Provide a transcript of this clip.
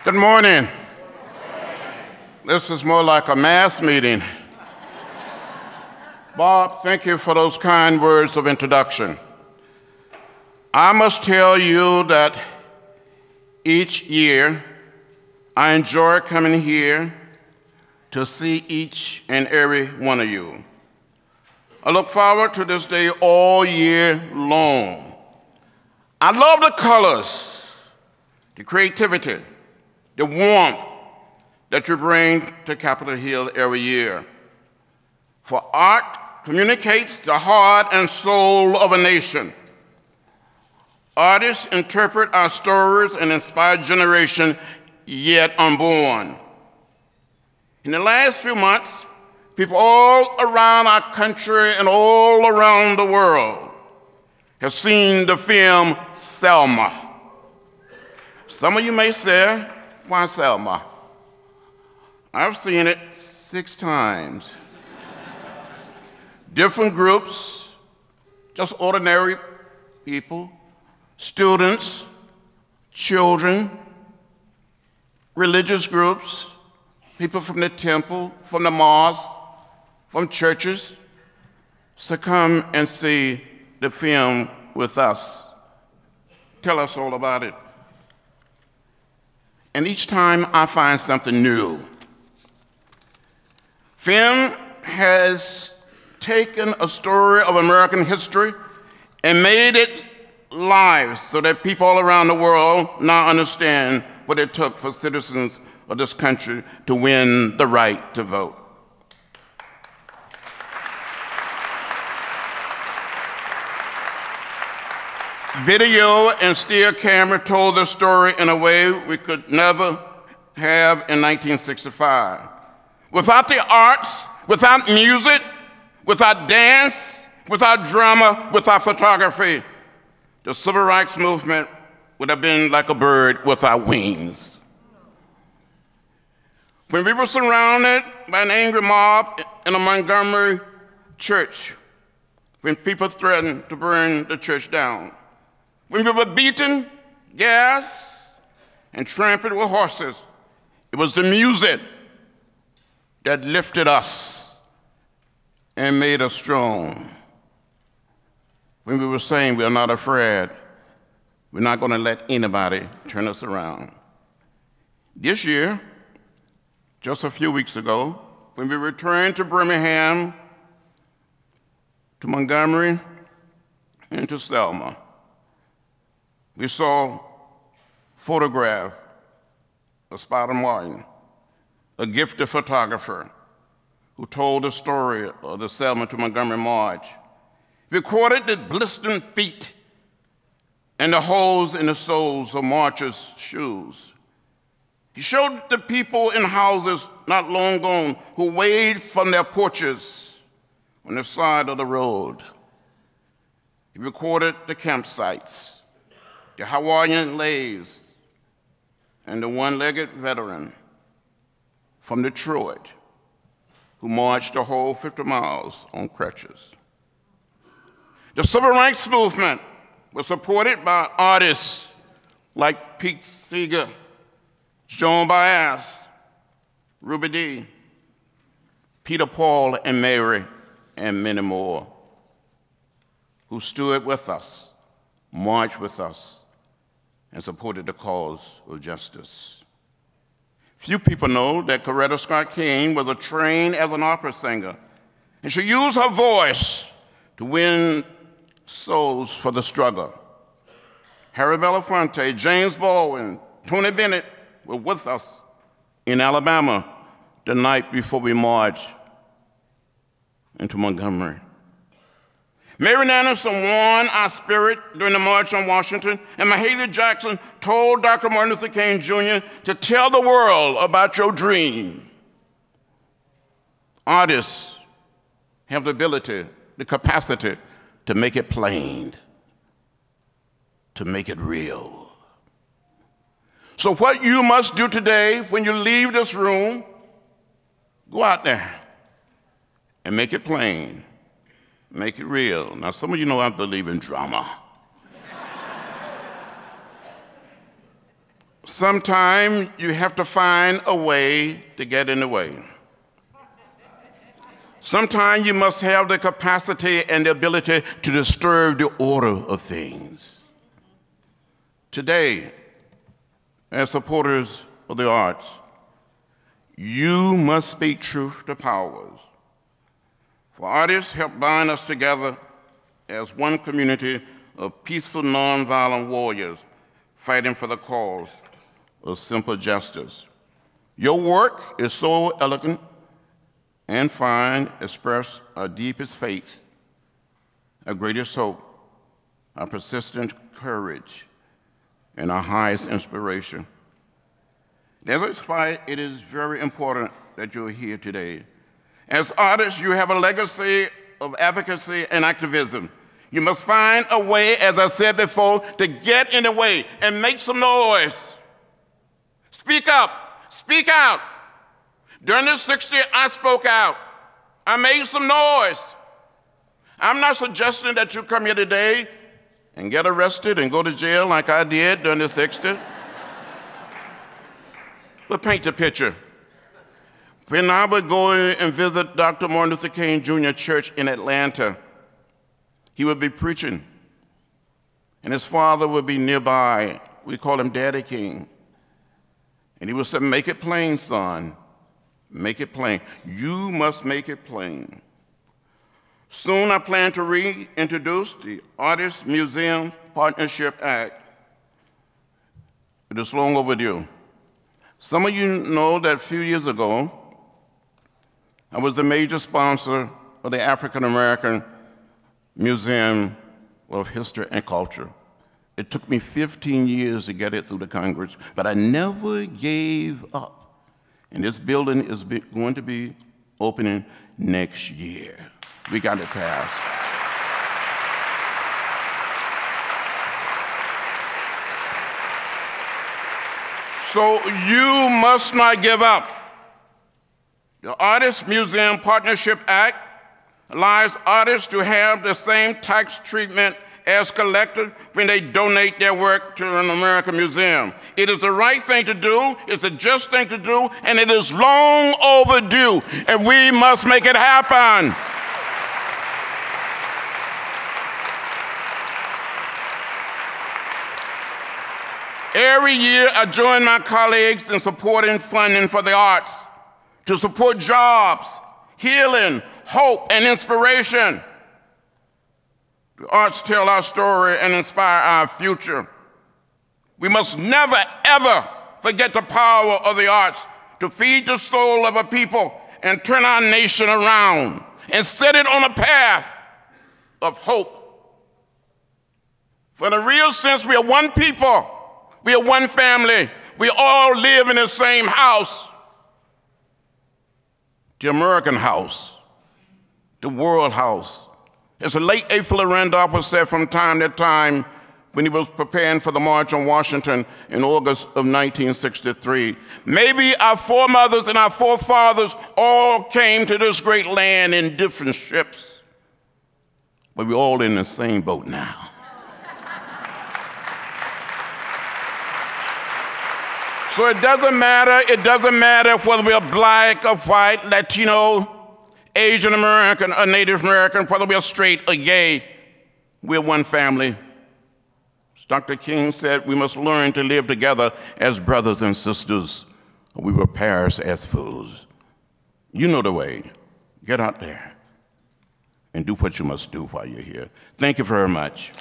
Good morning. This is more like a mass meeting. Bob, thank you for those kind words of introduction. I must tell you that each year I enjoy coming here to see each and every one of you. I look forward to this day all year long. I love the colors, the creativity, the warmth that you bring to Capitol Hill every year. For art communicates the heart and soul of a nation. Artists interpret our stories and inspire generation yet unborn. In the last few months, people all around our country and all around the world have seen the film Selma. Some of you may say, why Selma? I've seen it 6 times. Different groups, just ordinary people, students, children, religious groups, people from the temple, from the mosque, from churches, to come and see the film with us. Tell us all about it. And each time I find something new. Film has taken a story of American history and made it live so that people all around the world now understand what it took for citizens of this country to win the right to vote. Video and still camera told the story in a way we could never have in 1965. Without the arts, without music, without dance, without drama, without photography, the civil rights movement would have been like a bird without wings. When we were surrounded by an angry mob in a Montgomery church, when people threatened to burn the church down, when we were beaten, gassed, and trampled with horses, it was the music that lifted us and made us strong. When we were saying we're not afraid, we're not going to let anybody turn us around. This year, just a few weeks ago, when we returned to Birmingham, to Montgomery, and to Selma, we saw a photograph of Spider Martin, a gifted photographer who told the story of the Selma to Montgomery March. He recorded the blistering feet and the holes in the soles of marchers' shoes. He showed the people in houses not long gone who waved from their porches on the side of the road. He recorded the campsites, the Hawaiian lays, and the one-legged veteran from Detroit who marched the whole 50 miles on crutches. The civil rights movement was supported by artists like Pete Seeger, Joan Baez, Ruby Dee, Peter Paul and Mary, and many more, who stood with us, marched with us, and supported the cause of justice. Few people know that Coretta Scott King was trained as an opera singer, and she used her voice to win souls for the struggle. Harry Belafonte, James Baldwin, Tony Bennett were with us in Alabama the night before we marched into Montgomery. Mary Anderson won our spirit during the March on Washington, and Mahalia Jackson told Dr. Martin Luther King Jr. to tell the world about your dream. Artists have the ability, the capacity to make it plain, to make it real. So what you must do today when you leave this room, go out there and make it plain, make it real. Now, some of you know I believe in drama. Sometimes you have to find a way to get in the way. Sometimes you must have the capacity and the ability to disturb the order of things. Today, as supporters of the arts, you must speak truth to powers. For artists help bind us together as one community of peaceful, nonviolent warriors fighting for the cause of simple justice. Your work is so elegant and fine, express our deepest faith, our greatest hope, our persistent courage, and our highest inspiration. That's why it is very important that you're here today. As artists, you have a legacy of advocacy and activism. You must find a way, as I said before, to get in the way and make some noise. Speak up, speak out. During the 60s, I spoke out. I made some noise. I'm not suggesting that you come here today and get arrested and go to jail like I did during the 60s. But paint the picture. When I would go and visit Dr. Martin Luther King Jr. Church in Atlanta, he would be preaching, and his father would be nearby. We call him Daddy King. And he would say, "Make it plain, son. Make it plain. You must make it plain." Soon I plan to reintroduce the Arts Museum Partnership Act. It is long overdue. Some of you know that a few years ago, I was the major sponsor of the African American Museum of History and Culture. It took me 15 years to get it through the Congress, but I never gave up. And this building is going to be opening next year. We got it passed. So you must not give up. The Arts Museum Partnership Act allows artists to have the same tax treatment as collectors when they donate their work to an American museum. It is the right thing to do, it's the just thing to do, and it is long overdue, and we must make it happen. Every year, I join my colleagues in supporting funding for the arts to support jobs, healing, hope, and inspiration. The arts tell our story and inspire our future. We must never, ever forget the power of the arts to feed the soul of a people and turn our nation around and set it on a path of hope. For in a real sense, we are one people. We are one family. We all live in the same house. The American house, the world house. As the late Ethel Randolph was said from time to time when he was preparing for the March on Washington in August of 1963, maybe our foremothers and our forefathers all came to this great land in different ships, but we're all in the same boat now. So it doesn't matter whether we're black or white, Latino, Asian American, or Native American, whether we're straight or gay, we're one family. As Dr. King said, we must learn to live together as brothers and sisters, or we will perish as fools. You know the way. Get out there and do what you must do while you're here. Thank you very much.